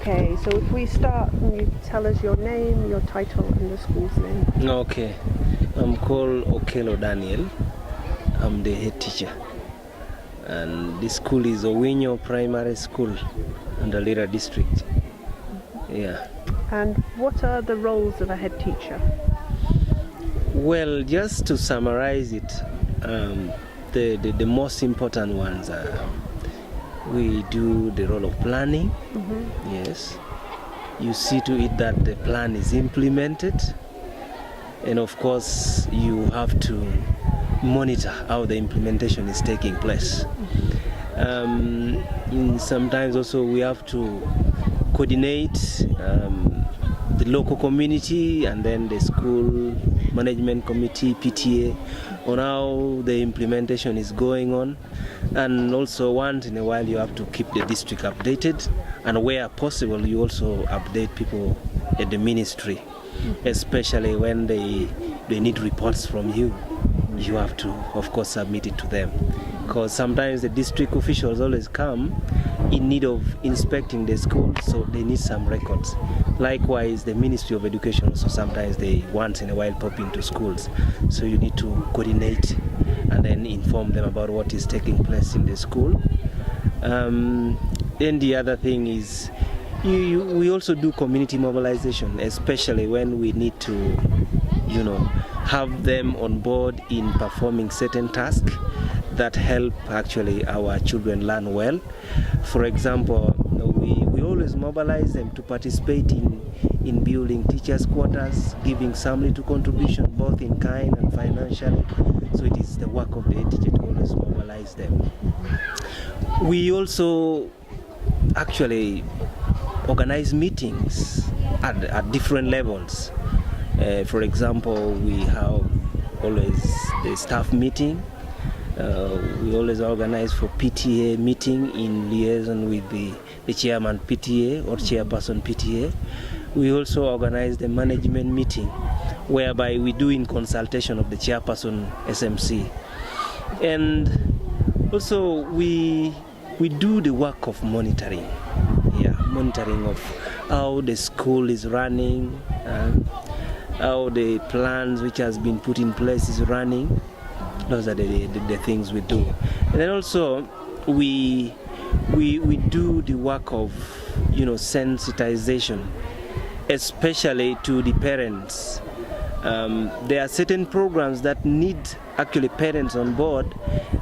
Okay, so if we start, can you tell us your name, your title, and the school's name? Okay, I'm called Okello Daniel. I'm the head teacher. And the school is Owina Primary School in the Lira district. Yeah. And what are the roles of a head teacher? Well, just to summarize it, the most important ones are we do the role of planning. Yes. You see to it that the plan is implemented. And of course, you have to monitor how the implementation is taking place. Sometimes also we have to coordinate the local community and then the school management committee, PTA, on how the implementation is going on. And also once in a while you have to keep the district updated, and where possible you also update people at the ministry, especially when they need reports from you. You have to, of course, submit it to them, because sometimes the district officials always come in need of inspecting the school, so they need some records. Likewise, the Ministry of Education also sometimes they once in a while pop into schools, so you need to coordinate and then inform them about what is taking place in the school. Then the other thing is we also do community mobilization, especially when we need to, have them on board in performing certain tasks that help actually our children learn well. For example, we always mobilize them to participate in building teachers' quarters, giving some little contribution both in kind and financially. So it is the work of the head teacher to always mobilize them. We also actually organize meetings at different levels. For example, we have always the staff meeting. We always organize for PTA meeting in liaison with the chairman PTA or chairperson PTA. We also organize the management meeting, whereby we do in consultation of the chairperson SMC. And also we do the work of monitoring. Monitoring of how the school is running, how the plans which has been put in place is running. Those are the things we do. And then also we do the work of sensitization, especially to the parents. There are certain programs that need actually parents on board,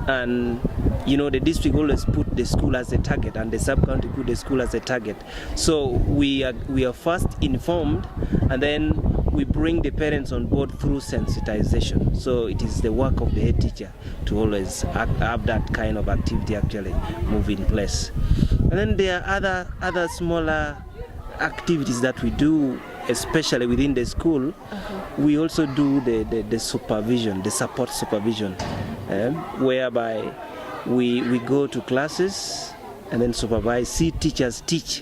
and the district always put the school as a target, and the sub-county put the school as a target. So we are first informed, and then we bring the parents on board through sensitization. So it is the work of the head teacher to always have that kind of activity actually move in place. And then there are other smaller activities that we do, especially within the school. We also do the supervision, the support supervision, whereby we go to classes and then supervise, see teachers teach,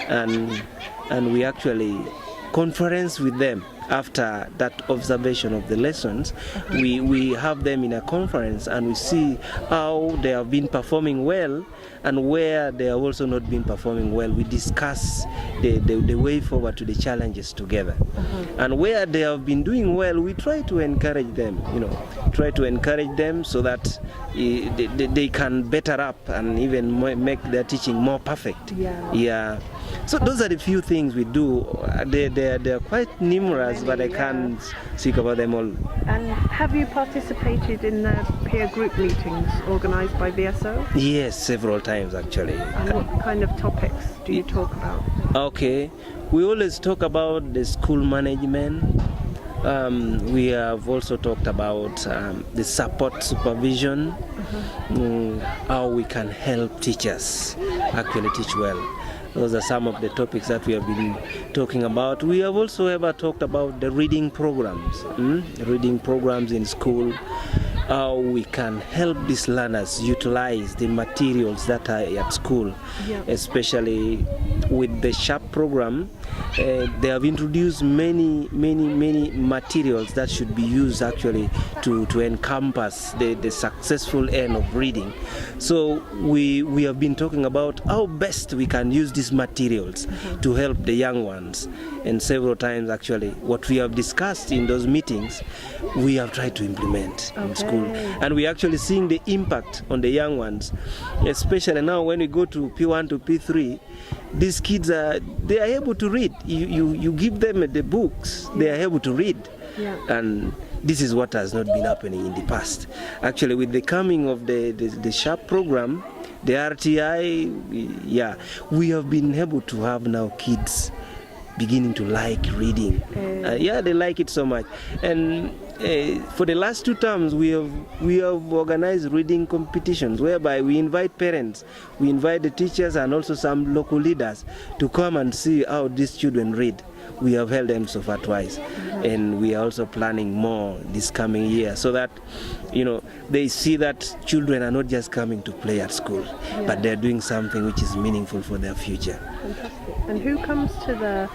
and we actually conference with them after that observation of the lessons. We have them in a conference and we see how they have been performing well and where they have also not been performing well. We discuss the way forward to the challenges together. And where they have been doing well, we try to encourage them, so that they can better up and even make their teaching more perfect. So those are the few things we do. They're quite numerous, but I can't speak about them all. And have you participated in the peer group meetings organized by VSO? Yes, several times actually. And what kind of topics do you talk about? Okay, we always talk about the school management. We have also talked about the support supervision, how we can help teachers actually teach well. Those are some of the topics that we have been talking about. We have also ever talked about the reading programs, reading programs in school, how we can help these learners utilize the materials that are at school, especially with the SHARP program, they have introduced many materials that should be used actually to encompass the successful end of reading. So we have been talking about how best we can use these materials to help the young ones. And several times actually what we have discussed in those meetings, we have tried to implement in school. And we're actually seeing the impact on the young ones, especially now when we go to P1 to P3. These kids they are able to read. You give them the books, they are able to read. Yeah. And this is what has not been happening in the past. Actually, with the coming of the SHARP program, the RTI, we have been able to have now kids beginning to like reading. They like it so much. And for the last 2 terms, we have organized reading competitions whereby we invite parents, we invite the teachers and also some local leaders to come and see how these children read. We have held them so far twice, and we are also planning more this coming year, so that they see that children are not just coming to play at school, but they're doing something which is meaningful for their future. Fantastic. And who comes to the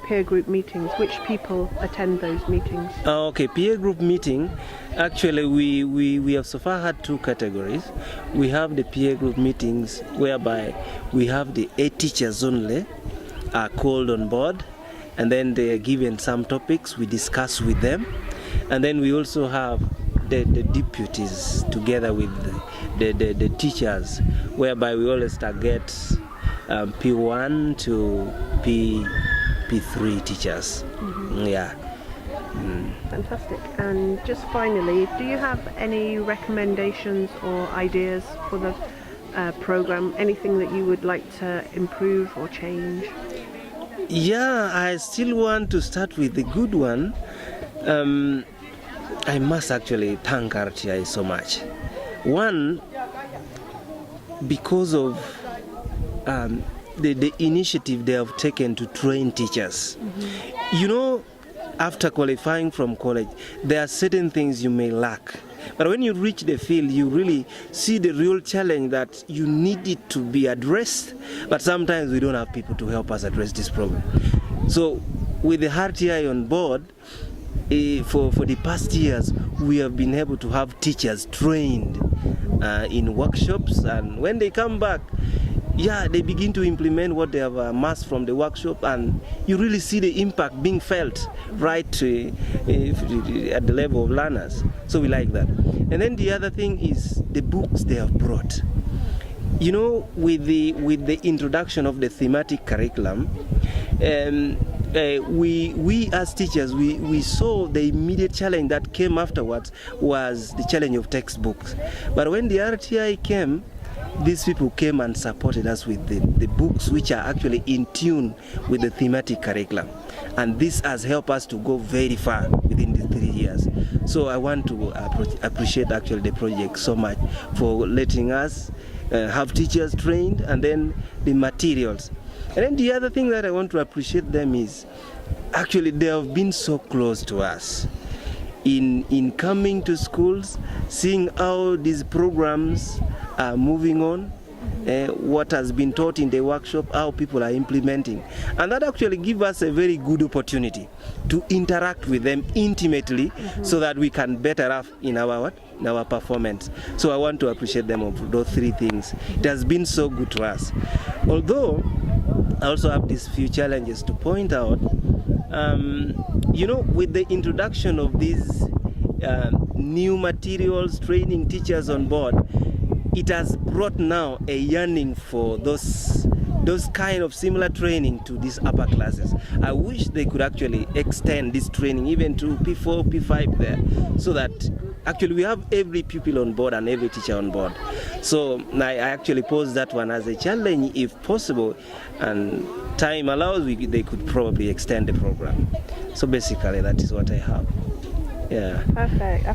peer group meetings? Which people attend those meetings? Okay, peer group meeting. Actually, we have so far had 2 categories. We have the peer group meetings whereby we have the Headteachers only are called on board, and then they are given some topics, we discuss with them. And then we also have the deputies together with the teachers, whereby we always target P1 to P3 teachers. Fantastic. And just finally, do you have any recommendations or ideas for the program? Anything that you would like to improve or change? I still want to start with the good one. I must actually thank RTI so much. One, because of the initiative they have taken to train teachers. After qualifying from college, there are certain things you may lack. But when you reach the field, you really see the real challenge that you need it to be addressed. But sometimes we don't have people to help us address this problem. So with the RTI on board, for the past years, we have been able to have teachers trained in workshops. And when they come back, they begin to implement what they have amassed from the workshop, and you really see the impact being felt right at the level of learners. So we like that. And then the other thing is the books they have brought. With the introduction of the thematic curriculum, we as teachers, we saw the immediate challenge that came afterwards was the challenge of textbooks. But when the RTI came, these people came and supported us with the books which are actually in tune with the thematic curriculum. And this has helped us to go very far within the 3 years. So I want to appreciate actually the project so much for letting us have teachers trained, and then the materials. And then the other thing that I want to appreciate them is actually they have been so close to us in coming to schools, seeing how these programs are moving on, what has been taught in the workshop, how people are implementing. And that actually gives us a very good opportunity to interact with them intimately, so that we can better off in our performance. So I want to appreciate them of those 3 things. It has been so good to us. Although I also have these few challenges to point out. With the introduction of these new materials, training teachers on board, it has brought now a yearning for those kind of similar training to these upper classes. I wish they could actually extend this training even to P4, P5 there, so that actually we have every pupil on board and every teacher on board. So I actually pose that one as a challenge, if possible, and time allows, they could probably extend the program. So basically that is what I have. Perfect.